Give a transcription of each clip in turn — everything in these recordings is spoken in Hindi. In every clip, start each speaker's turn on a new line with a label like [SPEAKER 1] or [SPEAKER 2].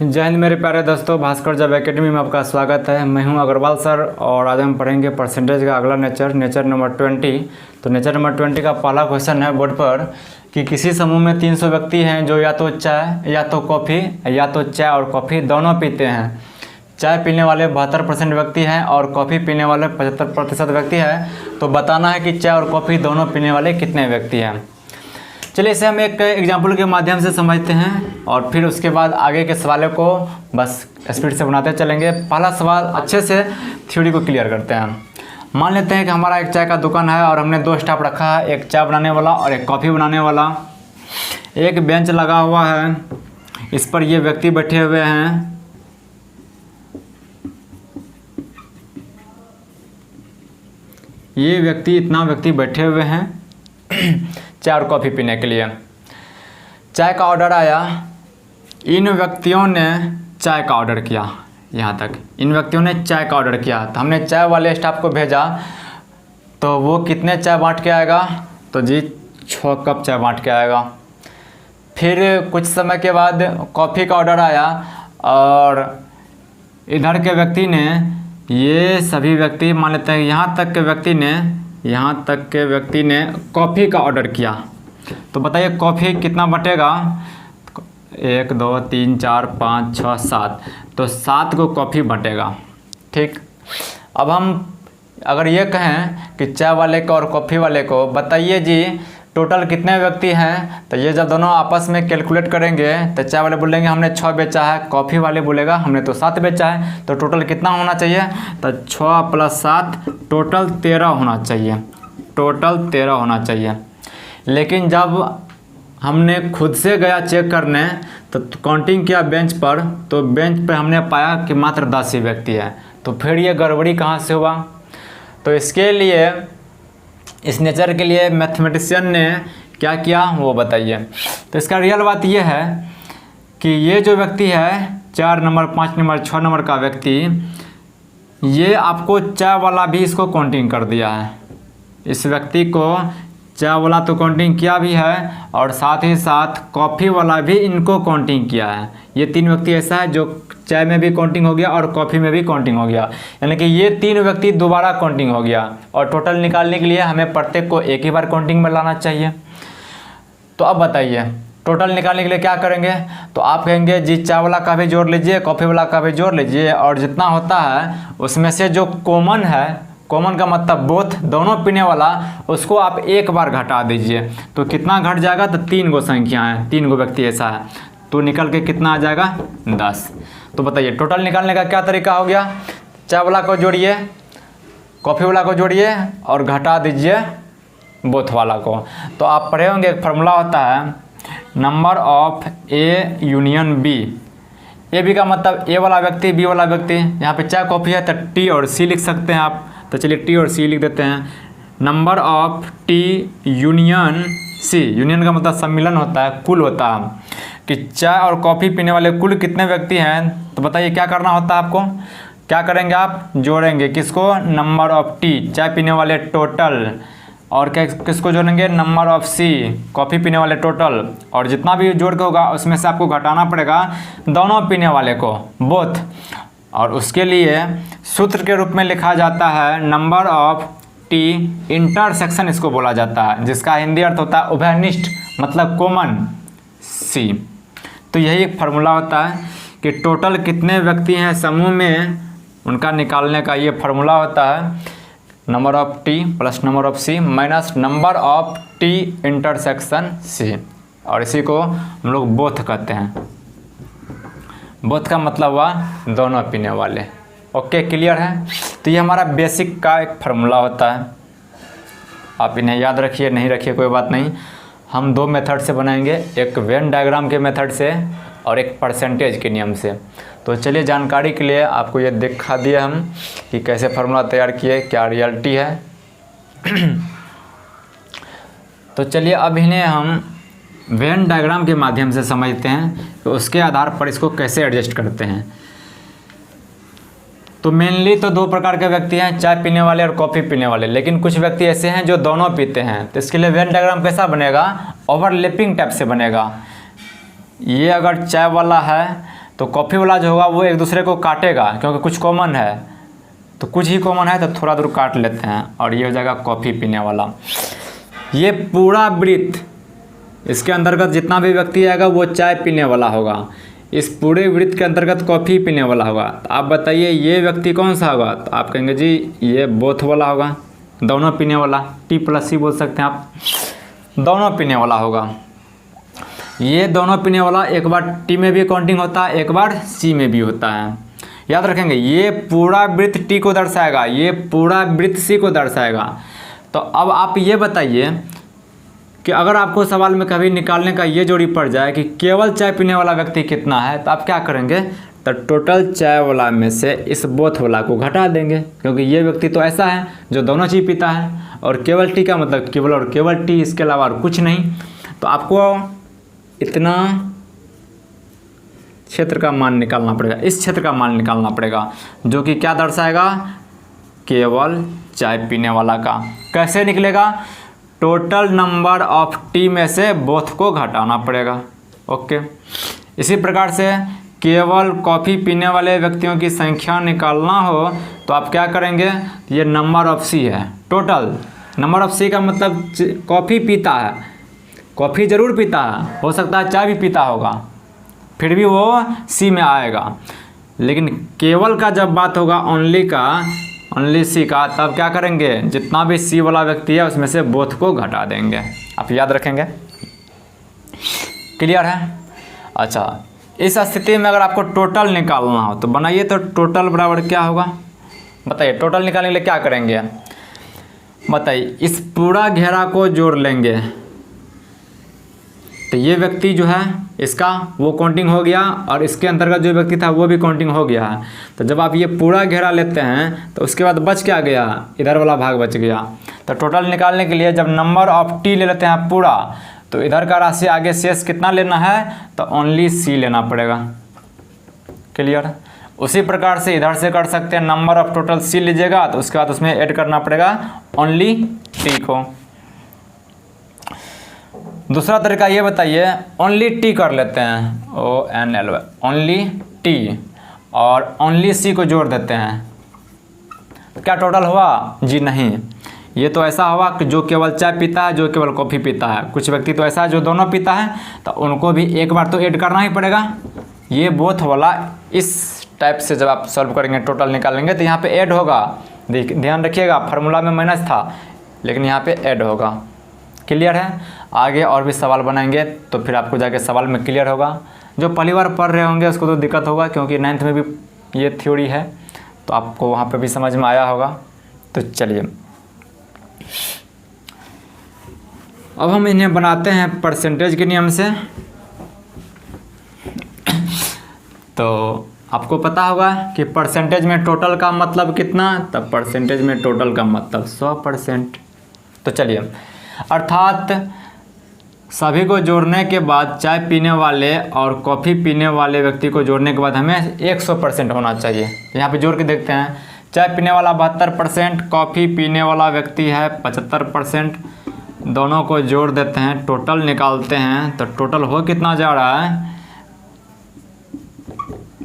[SPEAKER 1] जय हिंद मेरे प्यारे दोस्तों, भास्कर जॉब एकेडमी में आपका स्वागत है। मैं हूं अग्रवाल सर और आज हम पढ़ेंगे परसेंटेज का अगला नेचर नंबर 20। तो नेचर नंबर 20 का पहला क्वेश्चन है बोर्ड पर कि किसी समूह में 300 व्यक्ति हैं जो या तो चाय या तो कॉफ़ी या तो चाय और कॉफ़ी दोनों पीते हैं। चाय पीने वाले 72% व्यक्ति हैं और कॉफ़ी पीने वाले 75% व्यक्ति हैं। तो बताना है कि चाय और कॉफ़ी दोनों पीने वाले कितने व्यक्ति हैं। चलिए इसे हम एक एग्जाम्पल के माध्यम से समझते हैं और फिर उसके बाद आगे के सवालों को बस स्पीड से बनाते चलेंगे। पहला सवाल अच्छे से थ्योरी को क्लियर करते हैं। मान लेते हैं कि हमारा एक चाय का दुकान है और हमने 2 स्टाफ रखा है, एक चाय बनाने वाला और एक कॉफ़ी बनाने वाला। एक बेंच लगा हुआ है, इस पर ये व्यक्ति बैठे हुए हैं। ये व्यक्ति इतना व्यक्ति बैठे हुए हैं चाय और कॉफ़ी पीने के लिए। चाय का ऑर्डर आया, इन व्यक्तियों ने चाय का ऑर्डर किया। यहाँ तक इन व्यक्तियों ने चाय का ऑर्डर किया, तो हमने चाय वाले स्टाफ को भेजा, तो वो कितने चाय बांट के आएगा? तो जी 6 कप चाय बांट के आएगा। फिर कुछ समय के बाद कॉफ़ी का ऑर्डर आया और इधर के व्यक्ति ने, ये सभी व्यक्ति मान लेते हैं यहाँ तक के व्यक्ति ने कॉफ़ी का ऑर्डर किया। तो बताइए कॉफ़ी कितना बटेगा? 1 2 3 4 5 6 7, तो 7 को कॉफ़ी बटेगा। ठीक, अब हम अगर ये कहें कि चाय वाले को और कॉफ़ी वाले को बताइए जी टोटल कितने व्यक्ति हैं, तो ये जब दोनों आपस में कैलकुलेट करेंगे तो चाय वाले बोलेंगे हमने 6 बेचा है, कॉफ़ी वाले बोलेगा हमने तो 7 बेचा है। तो टोटल कितना होना चाहिए? तो 6 + 7 टोटल 13 होना चाहिए। टोटल 13 होना चाहिए। लेकिन जब हमने खुद से गया चेक करने तो काउंटिंग किया बेंच पर, तो बेंच पर हमने पाया कि मात्र 10 ही व्यक्ति है। तो फिर ये गड़बड़ी कहाँ से हुआ? तो इसके लिए, इस नेचर के लिए मैथमेटिशियन ने क्या किया वो बताइए। तो इसका रियल बात ये है कि ये जो व्यक्ति है 4 नंबर 5 नंबर 6 नंबर का व्यक्ति, ये आपको चाय वाला भी इसको काउंटिंग कर दिया है। इस व्यक्ति को चाय वाला तो काउंटिंग किया भी है और साथ ही साथ कॉफ़ी वाला भी इनको काउंटिंग किया है। ये 3 व्यक्ति ऐसा है जो चाय में भी काउंटिंग हो गया और कॉफ़ी में भी काउंटिंग हो गया, यानी कि ये 3 व्यक्ति दोबारा काउंटिंग हो गया। और टोटल निकालने के लिए हमें प्रत्येक को एक ही बार काउंटिंग में लाना चाहिए। तो अब बताइए टोटल निकालने के लिए क्या करेंगे? तो आप कहेंगे जी चाय वाला का भी जोड़ लीजिए, कॉफ़ी वाला का भी जोड़ लीजिए, और जितना होता है उसमें से जो कॉमन है, कॉमन का मतलब बोथ दोनों पीने वाला, उसको आप एक बार घटा दीजिए। तो कितना घट जाएगा? तो 3 गो संख्या है, 3 गो व्यक्ति ऐसा है, तो निकल के कितना आ जाएगा? 10। तो बताइए टोटल निकालने का क्या तरीका हो गया? चाय वाला को जोड़िए, कॉफ़ी वाला को जोड़िए और घटा दीजिए बोथ वाला को। तो आप पढ़े होंगे एक फार्मूला होता है number of A union B. A B का मतलब ए वाला व्यक्ति बी वाला व्यक्ति। यहाँ पे चाय कॉफ़ी है तो टी और सी लिख सकते हैं आप, तो चलिए टी और सी लिख देते हैं। Number of T union C, union का मतलब सम्मिलन होता है, कुल होता है कि चाय और कॉफ़ी पीने वाले कुल कितने व्यक्ति हैं। तो बताइए क्या करना होता है आपको? क्या करेंगे आप? जोड़ेंगे किसको? नंबर ऑफ टी चाय पीने वाले टोटल, और क्या किसको जोड़ेंगे? नंबर ऑफ सी कॉफ़ी पीने वाले टोटल, और जितना भी जोड़ के होगा उसमें से आपको घटाना पड़ेगा दोनों पीने वाले को, बोथ। और उसके लिए सूत्र के रूप में लिखा जाता है नंबर ऑफ टी इंटरसेक्शन, इसको बोला जाता है, जिसका हिंदी अर्थ होता है उभयनिष्ठ, मतलब कॉमन सी। तो यही एक फार्मूला होता है कि टोटल कितने व्यक्ति हैं समूह में, उनका निकालने का ये फार्मूला होता है number of T plus number of C minus number of T intersection C, और इसी को हम लोग बोथ कहते हैं। बोथ का मतलब हुआ दोनों पीने वाले। ओके, क्लियर है? तो ये हमारा बेसिक का एक फार्मूला होता है, आप इन्हें याद रखिए, नहीं रखिए कोई बात नहीं। हम 2 मेथड से बनाएंगे, एक वेन डायग्राम के मेथड से और एक परसेंटेज के नियम से। तो चलिए जानकारी के लिए आपको ये दिखा दिए हम कि कैसे फार्मूला तैयार किए, क्या रियलिटी है। तो चलिए अब इन्हें हम वेन डायग्राम के माध्यम से समझते हैं, तो उसके आधार पर इसको कैसे एडजस्ट करते हैं। तो मेनली तो 2 प्रकार के व्यक्ति हैं, चाय पीने वाले और कॉफ़ी पीने वाले, लेकिन कुछ व्यक्ति ऐसे हैं जो दोनों पीते हैं। तो इसके लिए वेन डायग्राम कैसा बनेगा? ओवरलैपिंग टाइप से बनेगा। ये अगर चाय वाला है तो कॉफ़ी वाला जो होगा वो एक दूसरे को काटेगा, क्योंकि कुछ कॉमन है, तो कुछ ही कॉमन है तो थोड़ा दूर काट लेते हैं और ये हो जाएगा कॉफ़ी पीने वाला। ये पूरा वृत्त, इसके अंतर्गत जितना भी व्यक्ति आएगा वो चाय पीने वाला होगा, इस पूरे वृत्त के अंतर्गत कॉफ़ी पीने वाला होगा। तो आप बताइए ये व्यक्ति कौन सा होगा? तो आप कहेंगे जी ये बोथ वाला होगा, दोनों पीने वाला, T+C बोल सकते हैं आप, दोनों पीने वाला होगा। ये दोनों पीने वाला एक बार T में भी काउंटिंग होता है, एक बार C में भी होता है। याद रखेंगे ये पूरा वृत्त T को दर्शाएगा, ये पूरा वृत्त C को दर्शाएगा। तो अब आप ये बताइए कि अगर आपको सवाल में कभी निकालने का ये जोड़ी पड़ जाए कि केवल चाय पीने वाला व्यक्ति कितना है, तो आप क्या करेंगे? तो टोटल चाय वाला में से इस बोथ वाला को घटा देंगे, क्योंकि ये व्यक्ति तो ऐसा है जो दोनों चीज़ पीता है, और केवल टी का मतलब केवल और केवल टी, इसके अलावा और कुछ नहीं। तो आपको इतना क्षेत्र का मान निकालना पड़ेगा, इस क्षेत्र का मान निकालना पड़ेगा, जो कि क्या दर्शाएगा? केवल चाय पीने वाला का। कैसे निकलेगा? टोटल नंबर ऑफ टी में से बोथ को घटाना पड़ेगा। ओके, इसी प्रकार से केवल कॉफ़ी पीने वाले व्यक्तियों की संख्या निकालना हो तो आप क्या करेंगे? ये नंबर ऑफ सी है, टोटल नंबर ऑफ सी का मतलब कॉफ़ी पीता है, कॉफ़ी ज़रूर पीता है, हो सकता है चाय भी पीता होगा, फिर भी वो सी में आएगा। लेकिन केवल का जब बात होगा, ओनली का, ओनली सी का, तब क्या करेंगे? जितना भी सी वाला व्यक्ति है उसमें से बोथ को घटा देंगे। आप याद रखेंगे, क्लियर है? अच्छा, इस स्थिति में अगर आपको टोटल निकालना हो तो बनाइए, तो टोटल बराबर क्या होगा बताइए? टोटल निकालने के लिए क्या करेंगे बताइए? इस पूरा घेरा को जोड़ लेंगे, तो ये व्यक्ति जो है इसका वो काउंटिंग हो गया, और इसके अंतर्गत जो व्यक्ति था वो भी काउंटिंग हो गया है। तो जब आप ये पूरा घेरा लेते हैं तो उसके बाद बच क्या गया? इधर वाला भाग बच गया। तो टोटल निकालने के लिए जब नंबर ऑफ टी ले लेते हैं पूरा, तो इधर का राशि आगे शेष कितना लेना है? तो ओनली सी लेना पड़ेगा। क्लियर? उसी प्रकार से इधर से कर सकते हैं, नंबर ऑफ टोटल सी लीजिएगा तो उसके बाद उसमें ऐड करना पड़ेगा ओनली टी को। दूसरा तरीका ये बताइए, ओनली टी कर लेते हैं, ONLY, ओनली टी, और ओनली सी को जोड़ देते हैं, तो क्या टोटल हुआ? जी नहीं, ये तो ऐसा हुआ कि जो केवल चाय पीता है, जो केवल कॉफ़ी पीता है। कुछ व्यक्ति तो ऐसा है जो दोनों पीता है, तो उनको भी एक बार तो ऐड करना ही पड़ेगा। ये बोथ वाला इस टाइप से जब आप सॉल्व करेंगे, टोटल निकालेंगे, तो यहाँ पे ऐड होगा। ध्यान रखिएगा, फार्मूला में माइनस था लेकिन यहाँ पे ऐड होगा। क्लियर है? आगे और भी सवाल बनाएंगे तो फिर आपको जाके सवाल में क्लियर होगा। जो पहली बार पढ़ रहे होंगे उसको तो दिक्कत होगा, क्योंकि 9th में भी ये थ्योरी है, तो आपको वहाँ पे भी समझ में आया होगा। तो चलिए अब हम इन्हें बनाते हैं परसेंटेज के नियम से। तो आपको पता होगा कि परसेंटेज में टोटल का मतलब कितना? तब परसेंटेज में टोटल का मतलब 100%। तो चलिए, अर्थात सभी को जोड़ने के बाद चाय पीने वाले और कॉफ़ी पीने वाले व्यक्ति को जोड़ने के बाद हमें 100% होना चाहिए। यहाँ पे जोड़ के देखते हैं, चाय पीने वाला 72%, कॉफ़ी पीने वाला व्यक्ति है 75%, दोनों को जोड़ देते हैं, टोटल निकालते हैं, तो टोटल हो कितना जा रहा है?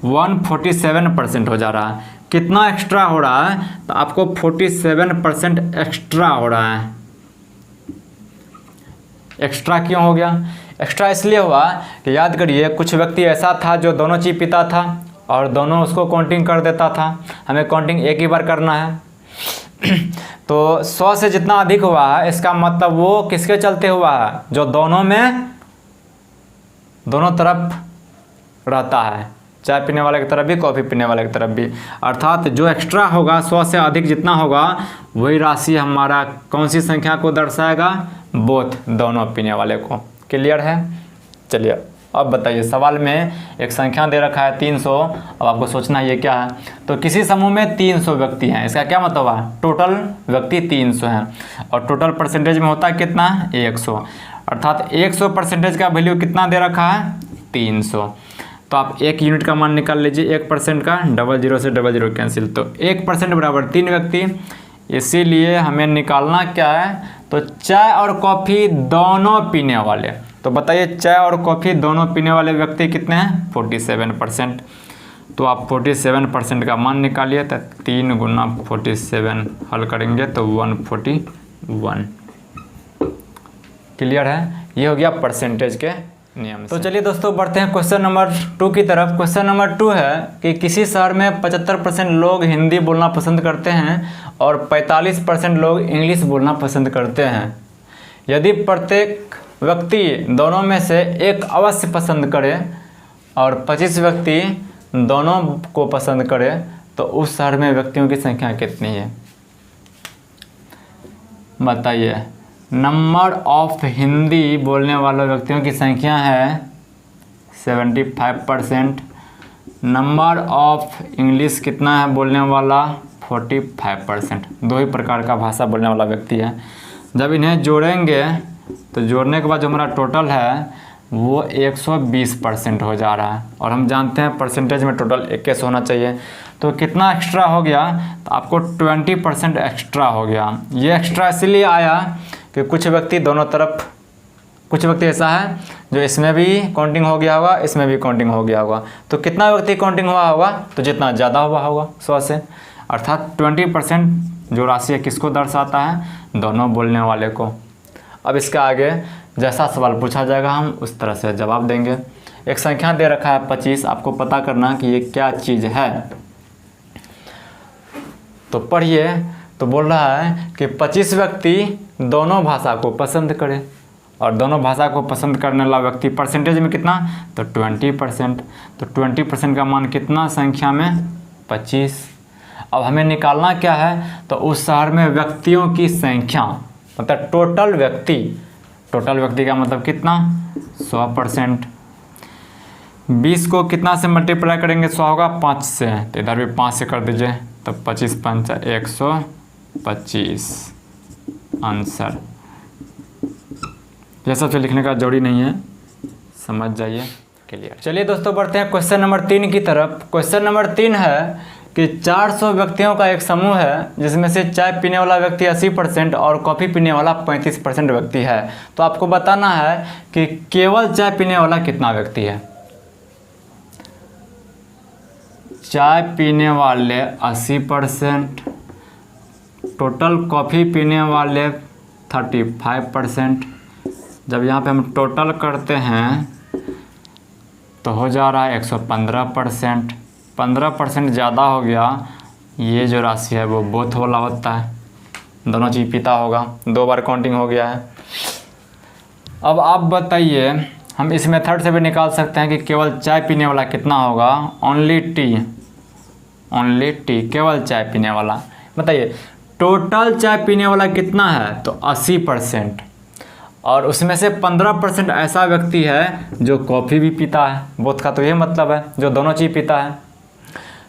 [SPEAKER 1] 147% हो जा रहा है। कितना एक्स्ट्रा हो रहा है? तो आपको 47% एक्स्ट्रा हो रहा है। एक्स्ट्रा क्यों हो गया? एक्स्ट्रा इसलिए हुआ कि याद करिए, कुछ व्यक्ति ऐसा था जो दोनों चीज़ पीता था और दोनों उसको काउंटिंग कर देता था। हमें काउंटिंग एक ही बार करना है। तो 100 से जितना अधिक हुआ है, इसका मतलब वो किसके चलते हुआ है? जो दोनों में, दोनों तरफ रहता है, चाय पीने वाले की तरफ भी, कॉफ़ी पीने वाले की तरफ भी। अर्थात जो एक्स्ट्रा होगा, 100 से अधिक जितना होगा, वही राशि हमारा कौन सी संख्या को दर्शाएगा? बोथ, दोनों पीने वाले को। क्लियर है? चलिए अब बताइए, सवाल में एक संख्या दे रखा है 300। अब आपको सोचना ये क्या है? तो किसी समूह में 300 व्यक्ति हैं, इसका क्या मतलब है? टोटल व्यक्ति 300 हैं, और टोटल परसेंटेज में होता है कितना? 100। अर्थात 100% का वैल्यू कितना दे रखा है? 300। तो आप 1 यूनिट का मान निकाल लीजिए, 1% का, 00 से 00 कैंसिल, तो 1% बराबर 3 व्यक्ति। इसीलिए हमें निकालना क्या है? तो चाय और कॉफ़ी दोनों पीने वाले। तो बताइए चाय और कॉफ़ी दोनों पीने वाले व्यक्ति कितने हैं? 47%। तो आप 47% का मान निकालिए, तो 3 गुना 47 हल करेंगे तो 141। क्लियर है? ये हो गया परसेंटेज के नियम से। तो चलिए दोस्तों बढ़ते हैं क्वेश्चन नंबर 2 की तरफ। क्वेश्चन नंबर 2 है कि किसी शहर में 75% लोग हिंदी बोलना पसंद करते हैं और 45% लोग इंग्लिश बोलना पसंद करते हैं। यदि प्रत्येक व्यक्ति दोनों में से एक अवश्य पसंद करे और 25 व्यक्ति दोनों को पसंद करे तो उस शहर में व्यक्तियों की संख्या कितनी है? बताइए। नंबर ऑफ हिंदी बोलने वाले व्यक्तियों की संख्या है 75%। नंबर ऑफ इंग्लिश कितना है बोलने वाला? 45%। दो ही प्रकार का भाषा बोलने वाला व्यक्ति है। जब इन्हें जोड़ेंगे तो जोड़ने के बाद जो हमारा टोटल है वो 120% हो जा रहा है, और हम जानते हैं परसेंटेज में टोटल 21 होना चाहिए। तो कितना एक्स्ट्रा हो गया? तो आपको 20% एक्स्ट्रा हो गया। ये एक्स्ट्रा इसलिए आया कि कुछ व्यक्ति दोनों तरफ, कुछ व्यक्ति ऐसा है जो इसमें भी काउंटिंग हो गया होगा, इसमें भी काउंटिंग हो गया होगा। तो कितना व्यक्ति काउंटिंग हुआ होगा? तो जितना ज़्यादा हुआ होगा 100 से, अर्थात 20% जो राशि है किसको दर्शाता है? दोनों बोलने वाले को। अब इसके आगे जैसा सवाल पूछा जाएगा हम उस तरह से जवाब देंगे। एक संख्या दे रखा है 25, आपको पता करना कि ये क्या चीज़ है। तो पढ़िए। तो बोल रहा है कि 25 व्यक्ति दोनों भाषा को पसंद करें, और दोनों भाषा को पसंद करने वाला व्यक्ति परसेंटेज में कितना? तो 20%। तो 20% का मान कितना संख्या में? 25। अब हमें निकालना क्या है? तो उस शहर में व्यक्तियों की संख्या, मतलब टोटल व्यक्ति। टोटल व्यक्ति का मतलब कितना? 100%। 20 को कितना से मल्टीप्लाई करेंगे? 100 होगा 5 से, तो इधर भी 5 से कर दीजिए, तो 25 5 125 आंसर। यह सबसे लिखने का जरूरी नहीं है, समझ जाइए। क्लियर। चलिए दोस्तों बढ़ते हैं क्वेश्चन नंबर 3 की तरफ। क्वेश्चन नंबर 3 है कि 400 व्यक्तियों का एक समूह है जिसमें से चाय पीने वाला व्यक्ति 80% और कॉफ़ी पीने वाला 35% व्यक्ति है। तो आपको बताना है कि केवल चाय पीने वाला कितना व्यक्ति है? चाय पीने वाले 80%, टोटल कॉफ़ी पीने वाले 35%। जब यहाँ पे हम टोटल करते हैं तो हो जा रहा है 115%। 15% ज़्यादा हो गया। ये जो राशि है वो बोथ वाला होता है, दोनों चीज़ पीता होगा, 2 बार काउंटिंग हो गया है। अब आप बताइए, हम इस मेथड से भी निकाल सकते हैं कि केवल चाय पीने वाला कितना होगा? ओनली टी, केवल चाय पीने वाला। बताइए टोटल चाय पीने वाला कितना है? तो 80%, और उसमें से 15% ऐसा व्यक्ति है जो कॉफ़ी भी पीता है। बोथ का तो ये मतलब है जो दोनों चीज़ पीता है।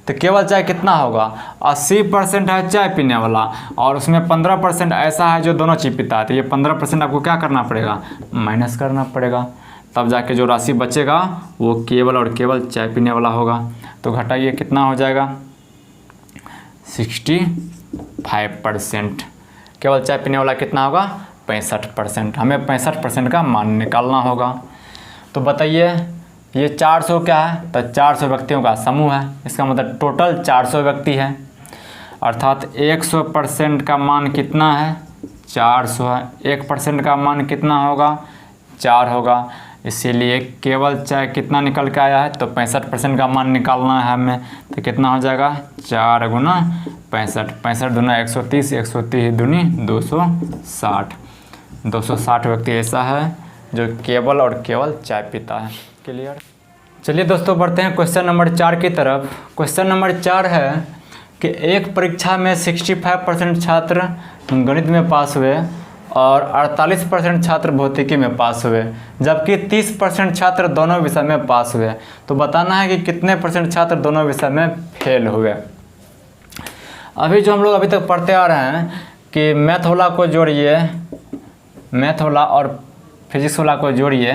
[SPEAKER 1] तो केवल चाय कितना होगा? 80% है चाय पीने वाला, और उसमें 15% ऐसा है जो दोनों चीज़ पीता है। तो ये 15% आपको क्या करना पड़ेगा? माइनस करना पड़ेगा, तब जाके जो राशि बचेगा वो केवल और केवल चाय पीने वाला होगा। तो घटाइए, कितना हो जाएगा? 65%। केवल चाय पीने वाला कितना होगा? 65%। हमें 65% का मान निकालना होगा। तो बताइए ये 400 क्या है? तो 400 व्यक्तियों का समूह है, इसका मतलब टोटल 400 व्यक्ति है, अर्थात 100% का मान कितना है? 400 है। 1% का मान कितना होगा? 4 होगा। इसीलिए केवल चाय कितना निकल के आया है? तो 65% का मान निकालना है हमें। तो कितना हो जाएगा? 4 गुना 65, 65 दूना 130, 130 दूनी 260। 260 व्यक्ति ऐसा है जो केवल और केवल चाय पीता है। क्लियर। चलिए दोस्तों बढ़ते हैं क्वेश्चन नंबर 4 की तरफ। क्वेश्चन नंबर 4 है कि एक परीक्षा में 65% छात्र गणित में पास हुए और 48% छात्र भौतिकी में पास हुए, जबकि 30% छात्र दोनों विषय में पास हुए। तो बताना है कि कितने % छात्र दोनों विषय में फेल हुए। अभी जो हम लोग अभी तक पढ़ते आ रहे हैं कि मैथ वाला को जोड़िए, मैथ वाला और फिजिक्स वाला को जोड़िए,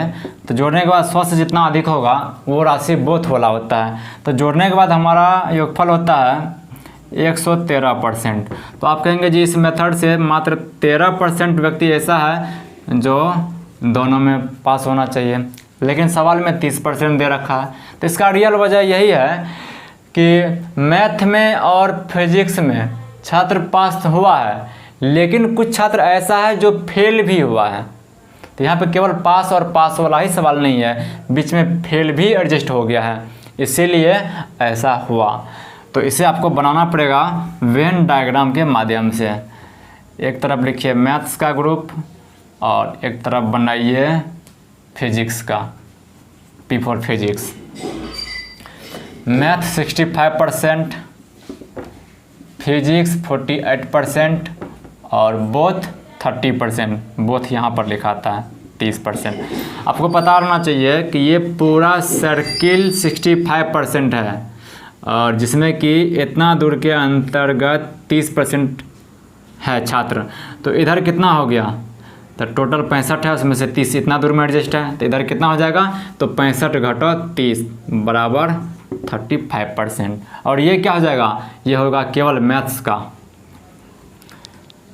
[SPEAKER 1] तो जोड़ने के बाद 100 से जितना अधिक होगा वो राशि बोथ वाला होता है। तो जोड़ने के बाद हमारा योगफल होता है 113%। तो आप कहेंगे जी इस मेथड से मात्र 13% व्यक्ति ऐसा है जो दोनों में पास होना चाहिए, लेकिन सवाल में 30% दे रखा है। तो इसका रियल वजह यही है कि मैथ में और फिजिक्स में छात्र पास हुआ है, लेकिन कुछ छात्र ऐसा है जो फेल भी हुआ है। तो यहाँ पे केवल पास और पास वाला ही सवाल नहीं है, बीच में फेल भी एडजस्ट हो गया है, इसीलिए ऐसा हुआ। तो इसे आपको बनाना पड़ेगा वेन डायग्राम के माध्यम से। एक तरफ लिखिए मैथ्स का ग्रुप और एक तरफ बनाइए फिजिक्स का, P for physics. Math 65%, physics 48% और बोथ 30%, बोथ यहाँ पर लिखा था 30%। आपको पता होना चाहिए कि ये पूरा सर्किल 65% है और जिसमें कि इतना दूर के अंतर्गत 30% है छात्र। तो इधर कितना हो गया, तो टोटल 65 है, उसमें से 30 इतना दूर में एडजस्ट है, तो इधर कितना हो जाएगा, तो 65 घटो 30 बराबर 35%। और ये क्या हो जाएगा, ये होगा केवल मैथ्स का।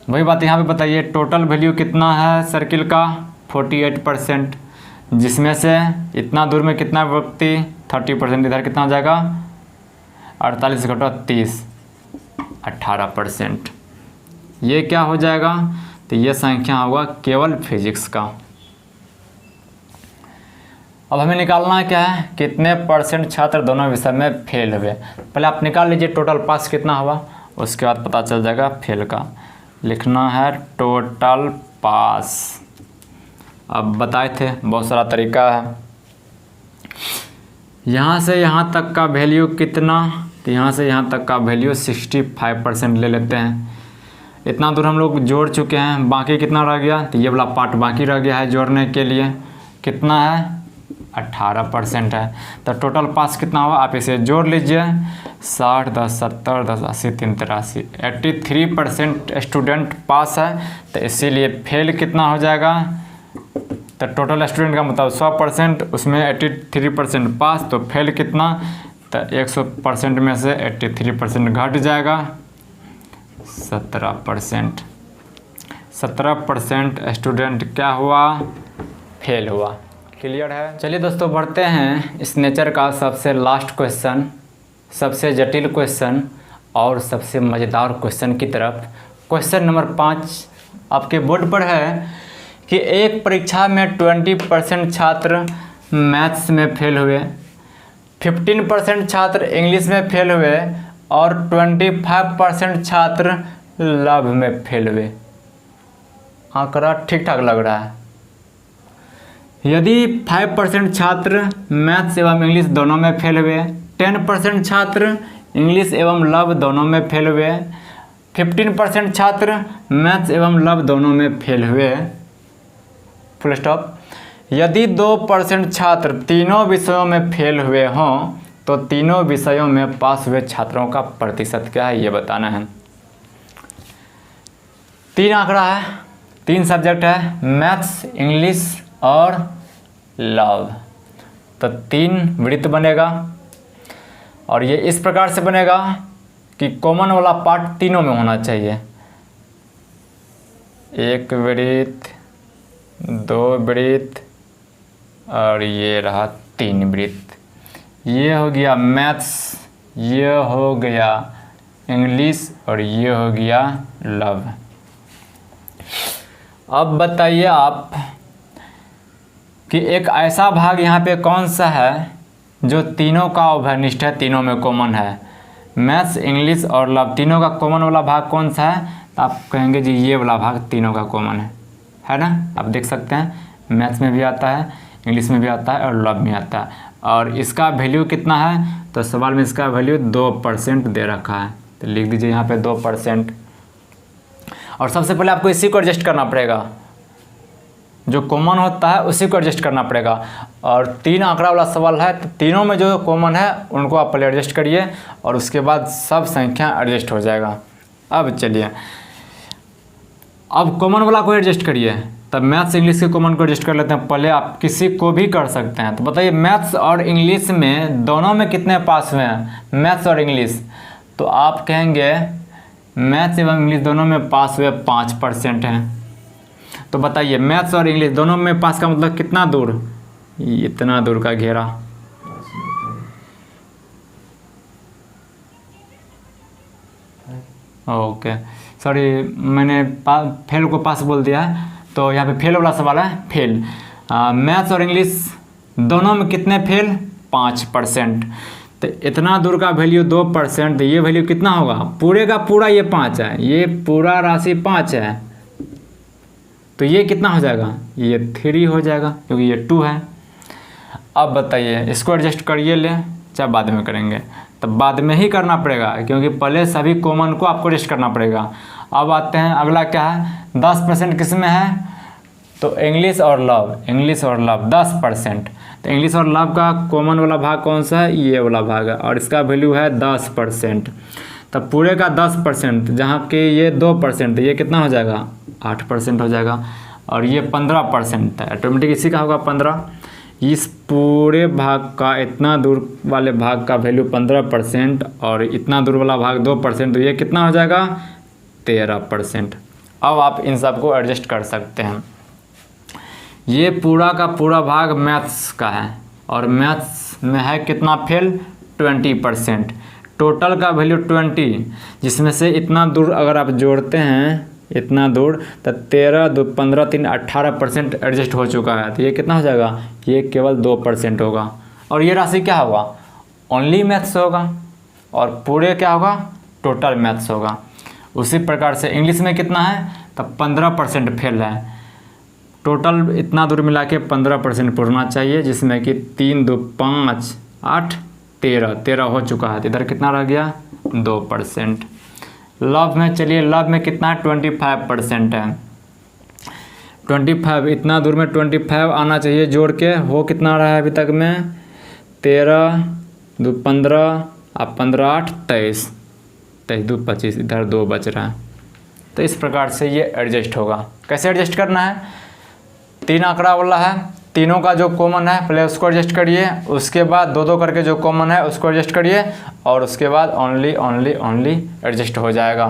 [SPEAKER 1] वही बात यहाँ पे बताइए, टोटल वैल्यू कितना है सर्किल का, 48%, जिसमें से इतना दूर में कितना व्यक्ति 30%, इधर कितना हो जाएगा 48 घटो 30 18%। ये क्या हो जाएगा, तो ये संख्या होगा केवल फिजिक्स का। अब हमें निकालना क्या है, कितने % छात्र दोनों विषय में फेल हुए। पहले आप निकाल लीजिए टोटल पास कितना हुआ, उसके बाद पता चल जाएगा फेल का। लिखना है टोटल पास। अब बताए थे बहुत सारा तरीका है। यहाँ से यहाँ तक का वैल्यू कितना, तो यहाँ से यहाँ तक का वैल्यू 65% ले लेते हैं। इतना दूर हम लोग जोड़ चुके हैं, बाकी कितना रह गया, तो ये वाला पार्ट बाकी रह गया है जोड़ने के लिए। कितना है, 18% है। तो टोटल पास कितना हुआ, आप इसे जोड़ लीजिए, 60 10 70 10 80 3 83, 83% स्टूडेंट पास है। तो इसीलिए फेल कितना हो जाएगा, तो टोटल स्टूडेंट का मतलब 100%, उसमें 83% पास, तो फेल कितना, तो 100% में से 83% घट जाएगा, 17%। 17% स्टूडेंट क्या हुआ, फेल हुआ। क्लियर है। चलिए दोस्तों बढ़ते हैं इस नेचर का सबसे लास्ट क्वेश्चन, सबसे जटिल क्वेश्चन और सबसे मज़ेदार क्वेश्चन की तरफ। क्वेश्चन नंबर 5 आपके बोर्ड पर है कि एक परीक्षा में 20% छात्र मैथ्स में फेल हुए, 15% छात्र इंग्लिश में फेल हुए और 25% छात्र लव में फेल हुए। आंकड़ा ठीक ठाक लग रहा है। यदि 5% छात्र मैथ्स एवं इंग्लिश दोनों में फेल हुए, 10% छात्र इंग्लिश एवं लव दोनों में फेल हुए, 15% छात्र मैथ्स एवं लव दोनों में फेल हुए, फुल स्टॉप। यदि 2% छात्र तीनों विषयों में फेल हुए हों तो तीनों विषयों में पास हुए छात्रों का प्रतिशत क्या है, ये बताना है। 3 आंकड़ा है, 3 सब्जेक्ट है, मैथ्स इंग्लिश और लव। तो 3 वृत्त बनेगा और ये इस प्रकार से बनेगा कि कॉमन वाला पार्ट तीनों में होना चाहिए। 1 वृत्त, 2 वृत्त और ये रहा 3 वृत्त। ये हो गया मैथ्स, ये हो गया इंग्लिश और ये हो गया लव। अब बताइए आप कि एक ऐसा भाग यहाँ पे कौन सा है जो तीनों का उभयनिष्ठ है, तीनों में कॉमन है। मैथ्स इंग्लिश और लव तीनों का कॉमन वाला भाग कौन सा है, तो आप कहेंगे जी ये वाला भाग तीनों का कॉमन है ना। आप देख सकते हैं मैथ्स में भी आता है, इंग्लिश में भी आता है और लव में आता है। और इसका वैल्यू कितना है, तो सवाल में इसका वैल्यू 2% दे रखा है, तो लिख दीजिए यहाँ पे 2%। और सबसे पहले आपको इसी को एडजस्ट करना पड़ेगा, जो कॉमन होता है उसी को एडजस्ट करना पड़ेगा। और 3 आंकड़ा वाला सवाल है, तो तीनों में जो कॉमन है उनको आप पहले एडजस्ट करिए और उसके बाद सब संख्या एडजस्ट हो जाएगा। अब चलिए, अब कॉमन वाला को एडजस्ट करिए, तब मैथ्स इंग्लिश के कॉमन को एडजस्ट कर लेते हैं। पहले आप किसी को भी कर सकते हैं। तो बताइए मैथ्स और इंग्लिश में दोनों में कितने पास हुए हैं, मैथ्स और इंग्लिश, तो आप कहेंगे मैथ्स एवं इंग्लिश दोनों में पास हुए 5% हैं। तो बताइए मैथ्स और इंग्लिश दोनों में पास का मतलब कितना दूर, इतना दूर का घेरा। ओके सॉरी, मैंने फेल को पास बोल दिया है, तो यहाँ पे फेल वाला सवाल है, फेल। मैथ्स और इंग्लिश दोनों में कितने फेल, 5%। तो इतना दूर का वैल्यू 2%, तो ये वैल्यू कितना होगा, पूरे का पूरा ये 5 है, ये पूरा राशि 5 है, तो ये कितना हो जाएगा, ये 3 हो जाएगा क्योंकि ये 2 है। अब बताइए इसको एडजस्ट करिए ले, चाहे बाद में करेंगे, तब बाद में ही करना पड़ेगा क्योंकि पहले सभी कॉमन को आपको एडजस्ट करना पड़ेगा। अब आते हैं अगला क्या है, 10% किस में है, तो इंग्लिश और लव, इंग्लिश और लव 10%। तो इंग्लिश और लव का कॉमन वाला भाग कौन सा है, ये वाला भाग है, और इसका वैल्यू है 10%। तब पूरे का 10%, जहाँ के ये 2%, ये कितना हो जाएगा, 8% हो जाएगा, और ये 15% है, ऑटोमेटिक इसी का होगा 15। इस पूरे भाग का, इतना दूर वाले भाग का वैल्यू 15% और इतना दूर वाला भाग 2%, तो ये कितना हो जाएगा, 13%। अब आप इन सब को एडजस्ट कर सकते हैं। ये पूरा का पूरा भाग मैथ्स का है और मैथ्स में है कितना फेल, 20%। टोटल का वैल्यू 20, जिसमें से इतना दूर अगर आप जोड़ते हैं, इतना दूर, तो 13 2 15 3 18% एडजस्ट हो चुका है, तो ये कितना हो जाएगा, ये केवल 2% होगा। और ये राशि क्या होगा, ओनली मैथ्स होगा, और पूरे क्या होगा, टोटल मैथ्स होगा। उसी प्रकार से इंग्लिश में कितना है, तब 15% फेल है, टोटल इतना दूर मिला के 15% पूरना चाहिए, जिसमें कि 3 2 5 8 13 हो चुका है, तो इधर कितना रह गया, 2%। लव में चलिए, लव में कितना है, 25% है, 25, इतना दूर में 25 आना चाहिए जोड़ के, हो कितना रहा है अभी तक में, 13 2 15 आप 15 8 23 23 2 25, इधर 2 बच रहा है। तो इस प्रकार से ये एडजस्ट होगा। कैसे एडजस्ट करना है, 3 आंकड़ा वाला है, तीनों का जो कॉमन है पहले उसको एडजस्ट करिए, उसके बाद 2 2 करके जो कॉमन है उसको एडजस्ट करिए, और उसके बाद ओनली ओनली ओनली एडजस्ट हो जाएगा।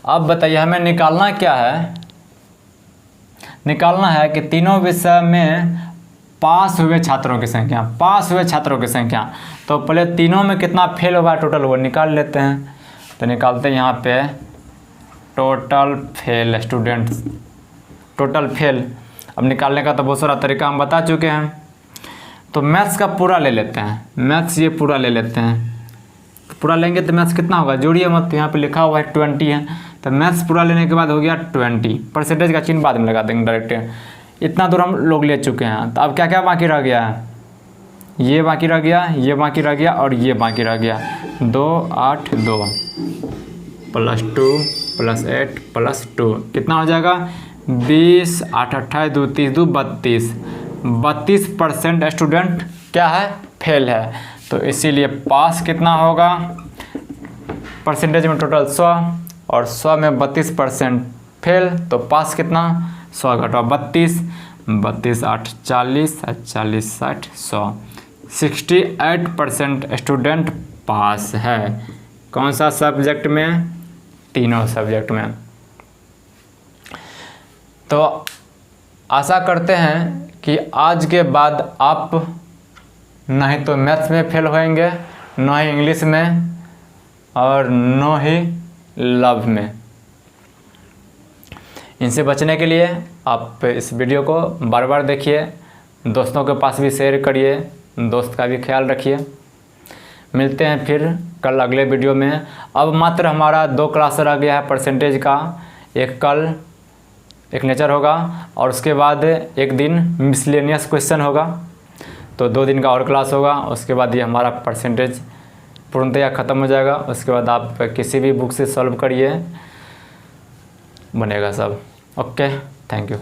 [SPEAKER 1] अब बताइए हमें निकालना क्या है, निकालना है कि तीनों विषय में पास हुए छात्रों की संख्या, पास हुए छात्रों की संख्या। तो पहले तीनों में कितना फेल हुआ टोटल वो निकाल लेते हैं। तो निकालते हैं यहाँ पे total fail students, total fail. अब निकालने का तो बहुत सारा तरीका हम बता चुके हैं। तो मैथ्स का पूरा ले लेते हैं, मैथ्स ये पूरा ले लेते हैं। तो पूरा लेंगे तो मैथ्स कितना होगा, जोड़िए मत, यहाँ पे लिखा हुआ है 20 है, तो मैथ्स पूरा लेने के बाद हो गया 20, परसेंटेज का चिन्ह बाद में लगा देंगे डायरेक्ट। इतना दूर हम लोग ले चुके हैं। तो अब क्या क्या बाकी रह गया है, ये बाकी रह गया, ये बाकी रह गया, और ये बाकी रह गया। 2 8 2 +2 +8 +2 कितना हो जाएगा, 20 8 28 2 30 2 32, 32% स्टूडेंट क्या है, फेल है। तो इसीलिए पास कितना होगा, परसेंटेज में टोटल 100, और 100 में 32% फेल, तो पास कितना, 100 घटाओ 32, 32 8 40 40 60 100, 68% स्टूडेंट पास है। कौन सा सब्जेक्ट में, तीनों सब्जेक्ट में। तो आशा करते हैं कि आज के बाद आप नहीं तो मैथ्स में फेल होएंगे, न ही इंग्लिश में, और न ही लव में। इनसे बचने के लिए आप इस वीडियो को बार बार देखिए, दोस्तों के पास भी शेयर करिए, दोस्त का भी ख्याल रखिए। मिलते हैं फिर कल अगले वीडियो में। अब मात्र हमारा 2 क्लास रह गया है परसेंटेज का, एक कल एक नेचर होगा, और उसके बाद एक दिन मिसलेनियस क्वेश्चन होगा। तो 2 दिन का और क्लास होगा, उसके बाद ये हमारा परसेंटेज पूर्णतया ख़त्म हो जाएगा। उसके बाद आप किसी भी बुक से सॉल्व करिए, बनेगा सब। Okay, thank you.